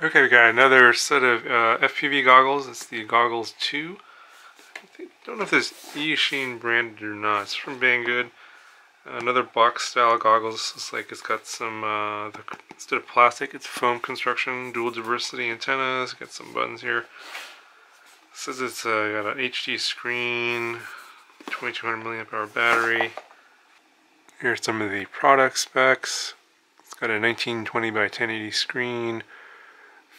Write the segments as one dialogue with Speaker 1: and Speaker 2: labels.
Speaker 1: Okay, we got another set of FPV goggles. It's the Goggles 2. I don't know if this E-Sheen branded or not. It's from Banggood. Another box style goggles. Looks like it's got some, instead of plastic, it's foam construction, dual diversity antennas. Got some buttons here. It says it's got an HD screen, 2200 milliamp hour battery. Here's some of the product specs. It's got a 1920 by 1080 screen.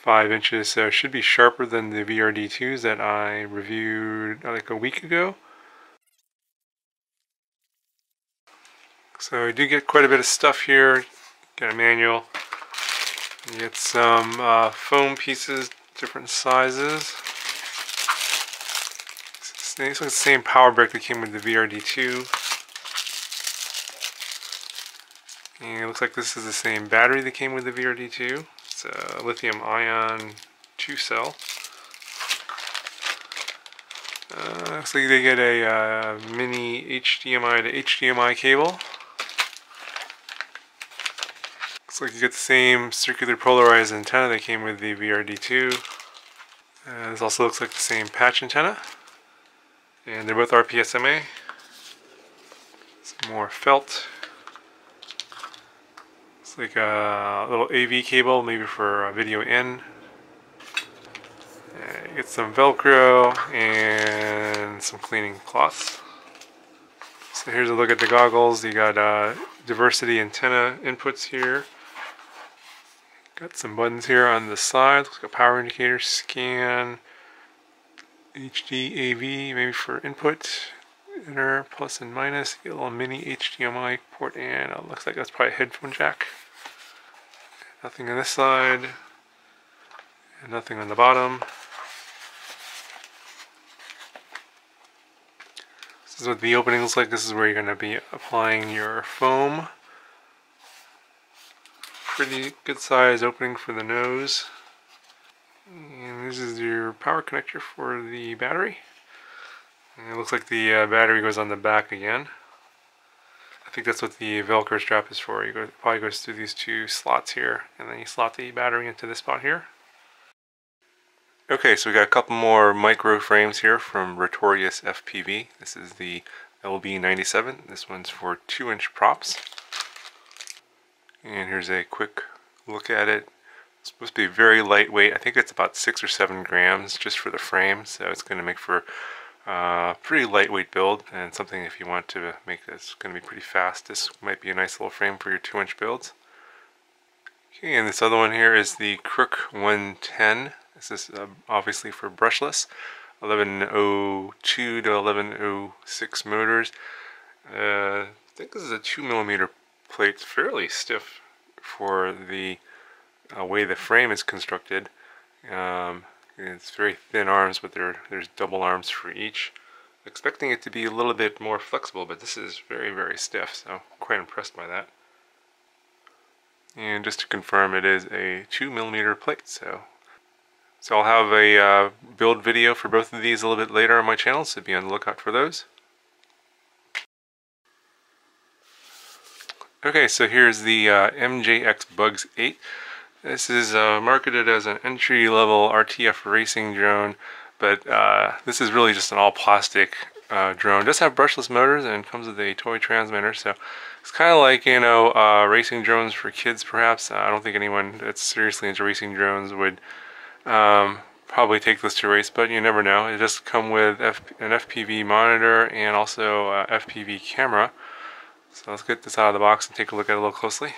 Speaker 1: 5 inches, so it should be sharper than the VRD2s that I reviewed like a week ago. So I do get quite a bit of stuff here. Got a manual. You get some foam pieces, different sizes. It's like the same power brick that came with the VRD2. And it looks like this is the same battery that came with the VRD2. It's a lithium ion 2-cell. Looks like they get a mini HDMI to HDMI cable. Looks like you get the same circular polarized antenna that came with the VRD2. This also looks like the same patch antenna. And they're both RPSMA. Some more felt. It's like a little AV cable, maybe for video in. You get some Velcro and some cleaning cloths. So here's a look at the goggles. You got diversity antenna inputs here. Got some buttons here on the side. Looks like a power indicator, scan, HD AV, maybe for input, inner, plus and minus. You get a little mini HDMI port, and it looks like that's probably a headphone jack. Nothing on this side, and nothing on the bottom. This is what the opening looks like. This is where you're going to be applying your foam. Pretty good size opening for the nose. And this is your power connector for the battery. And it looks like the battery goes on the back again. I think that's what the Velcro strap is for. It probably goes through these two slots here, and then you slot the battery into this spot here. Okay, so we got a couple more micro frames here from Rotorius FPV. This is the LB97. This one's for 2-inch props. And here's a quick look at it. It's supposed to be very lightweight. I think it's about 6 or 7 grams just for the frame, so it's going to make for a pretty lightweight build, and something if you want to make this going to be pretty fast. This might be a nice little frame for your 2-inch builds. Okay, and this other one here is the Crook 110. This is obviously for brushless. 1102 to 1106 motors. I think this is a 2mm plate. It's fairly stiff for the way the frame is constructed. It's very thin arms, but there's double arms for each. Expecting it to be a little bit more flexible, but this is very, very stiff, so I'm quite impressed by that. And just to confirm, it is a 2mm plate, so I'll have a build video for both of these a little bit later on my channel, so be on the lookout for those. Okay, so here's the MJX Bugs 8. This is marketed as an entry-level RTF racing drone, but this is really just an all-plastic drone. It does have brushless motors and comes with a toy transmitter, so it's kind of like, you know, racing drones for kids perhaps. I don't think anyone that's seriously into racing drones would probably take this to race, but you never know. It does come with an FPV monitor and also a FPV camera. So let's get this out of the box and take a look at it a little closely.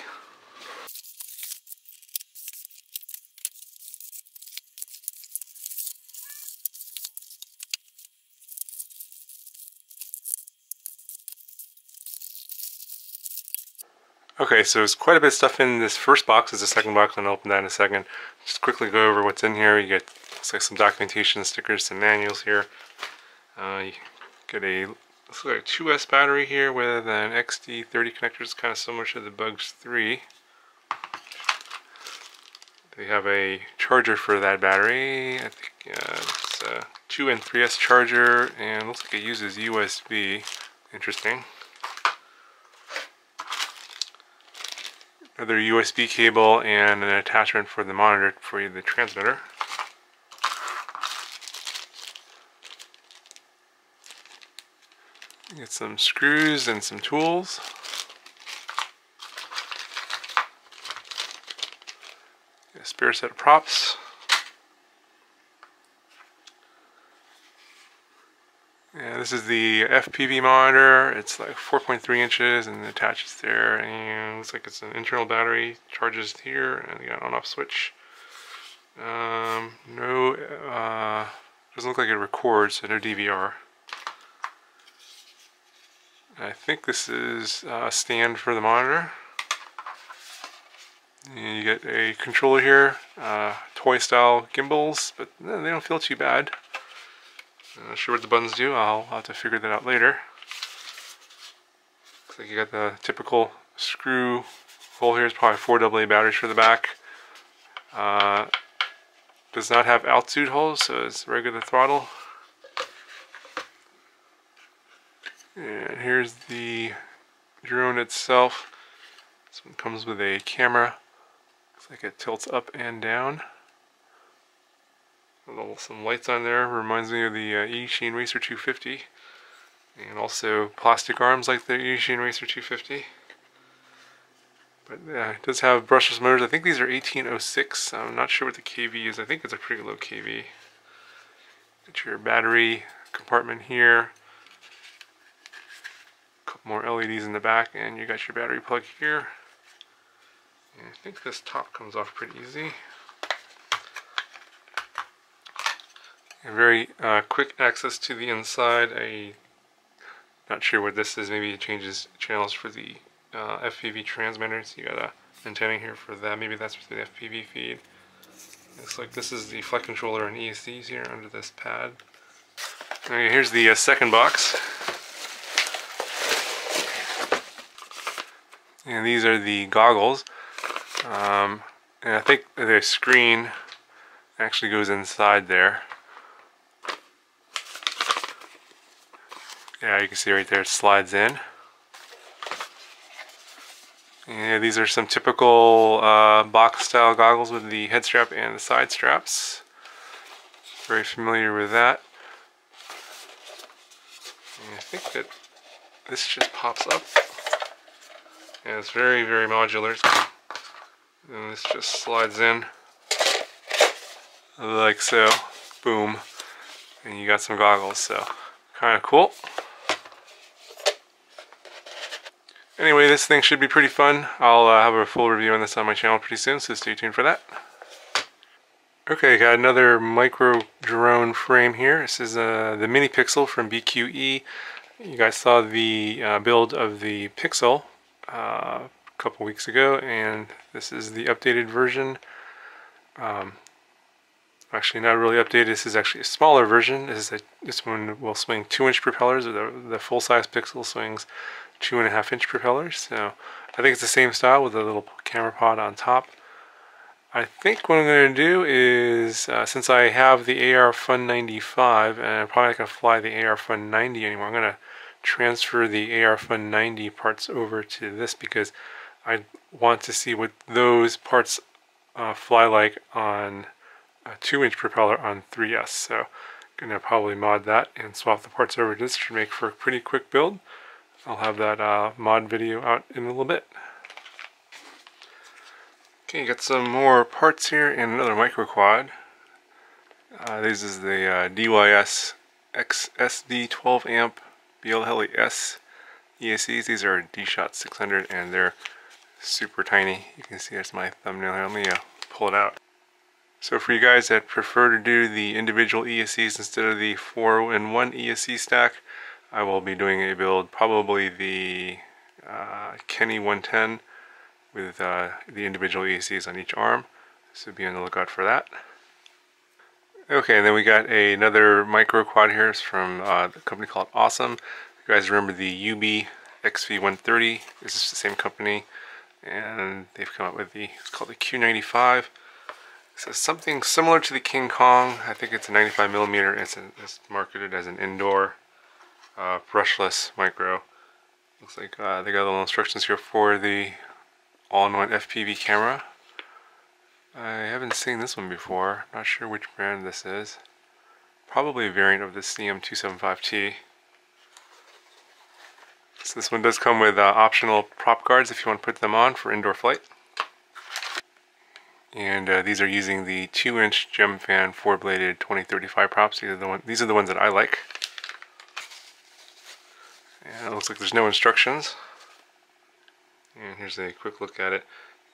Speaker 1: Okay, so there's quite a bit of stuff in this first box. There's a second box, and I'll open that in a second. Just quickly go over what's in here. You get, looks like some documentation, stickers, some manuals here. You get a, looks like a 2S battery here with an XD30 connector. It's kind of similar to the Bugs 3. They have a charger for that battery. I think it's a 2 and 3S charger, and looks like it uses USB. Interesting. another USB cable and an attachment for the monitor for the transmitter. Get some screws and some tools. A spare set of props. Yeah, this is the FPV monitor. It's like 4.3 inches and it attaches there, and looks like it's an internal battery. Charges here, and you got an on-off switch. No, doesn't look like it records, so no DVR. I think this is a stand for the monitor. And you get a controller here, toy-style gimbals, but they don't feel too bad. I'm not sure what the buttons do. I'll have to figure that out later. Looks like you got the typical screw hole here. It's probably 4 AA batteries for the back. Does not have altitude holes, so it's regular throttle. And here's the drone itself. This one comes with a camera. Looks like it tilts up and down. Some lights on there, reminds me of the Eachine Racer 250, and also plastic arms like the Eachine Racer 250. But yeah, it does have brushless motors. I think these are 1806. I'm not sure what the kV is. I think it's a pretty low kV. Got your battery compartment here. A couple more LEDs in the back, and you got your battery plug here. And I think this top comes off pretty easy. Very quick access to the inside. I'm not sure what this is. Maybe it changes channels for the FPV transmitters. You got a antenna here for that. Maybe that's for the FPV feed. Looks like this is the flight controller and ESCs here under this pad. Okay, here's the second box. And these are the goggles. And I think the screen actually goes inside there. Yeah, you can see right there it slides in. And these are some typical box style goggles with the head strap and the side straps. Very familiar with that. And I think that this just pops up. And it's very, very modular. And this just slides in like so. Boom. And you got some goggles, so kind of cool. Anyway, this thing should be pretty fun. I'll have a full review on this on my channel pretty soon, so stay tuned for that. Okay, got another micro drone frame here. This is the Mini Pixel from BQE. You guys saw the build of the Pixel a couple weeks ago, and this is the updated version. Actually, not really updated. This is actually a smaller version. This one will swing 2-inch propellers. The full-size Pixel swings 2.5-inch propellers. So I think it's the same style with a little camera pod on top. I think what I'm going to do is, since I have the AR Fun 95, and I'm probably not going to fly the AR Fun 90 anymore, I'm going to transfer the AR Fun 90 parts over to this because I want to see what those parts fly like on a 2-inch propeller on 3S. So I'm going to probably mod that and swap the parts over to this. Should make for a pretty quick build. I'll have that mod video out in a little bit. Okay, you got some more parts here and another micro quad. This is the DYS XSD 12 amp BLHeli-S ESCs. These are D-Shot 600 and they're super tiny. You can see there's my thumbnail here. Let me pull it out. So for you guys that prefer to do the individual ESCs instead of the 4-in-1 ESC stack, I will be doing a build, probably the Kenny 110 with the individual ESCs on each arm. So be on the lookout for that. Okay, and then we got another micro quad here. It's from a company called Awesome. You guys remember the UB XV130? This is the same company, and they've come up with it's called the Q95. So something similar to the King Kong. I think it's a 95mm. It's marketed as an indoor brushless micro. Looks like they got a little instructions here for the all-in-one FPV camera. I haven't seen this one before. Not sure which brand this is. Probably a variant of the CM275T. So this one does come with optional prop guards if you want to put them on for indoor flight. And these are using the 2-inch Gem Fan 4-bladed 2035 props. These are the ones that I like. And it looks like there's no instructions. And here's a quick look at it.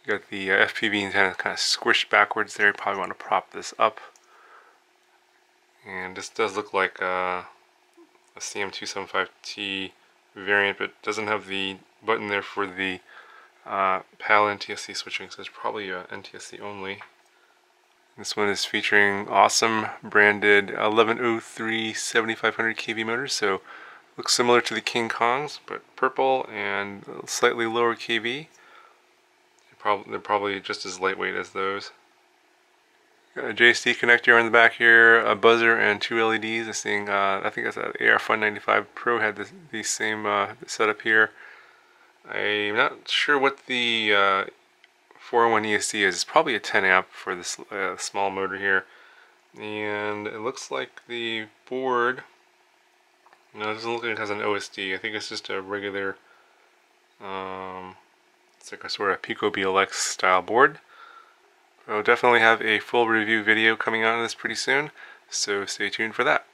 Speaker 1: You got the FPV antenna kind of squished backwards there. You probably want to prop this up. And this does look like a CM275T variant, but doesn't have the button there for the PAL NTSC switching, so it's probably NTSC only. This one is featuring awesome branded 1103 7500 kV motors, so looks similar to the King Kongs, but purple and slightly lower kV. They're probably just as lightweight as those. Got a JST connector on the back here, a buzzer, and 2 LEDs. I think that's an AR-195 Pro had the same setup here. I'm not sure what the 401 ESC is. It's probably a 10 amp for this small motor here. And it looks like the board, no, it doesn't look like it has an OSD. I think it's just a regular, it's like a sort of Pico BLX style board. I'll definitely have a full review video coming out of this pretty soon, so stay tuned for that.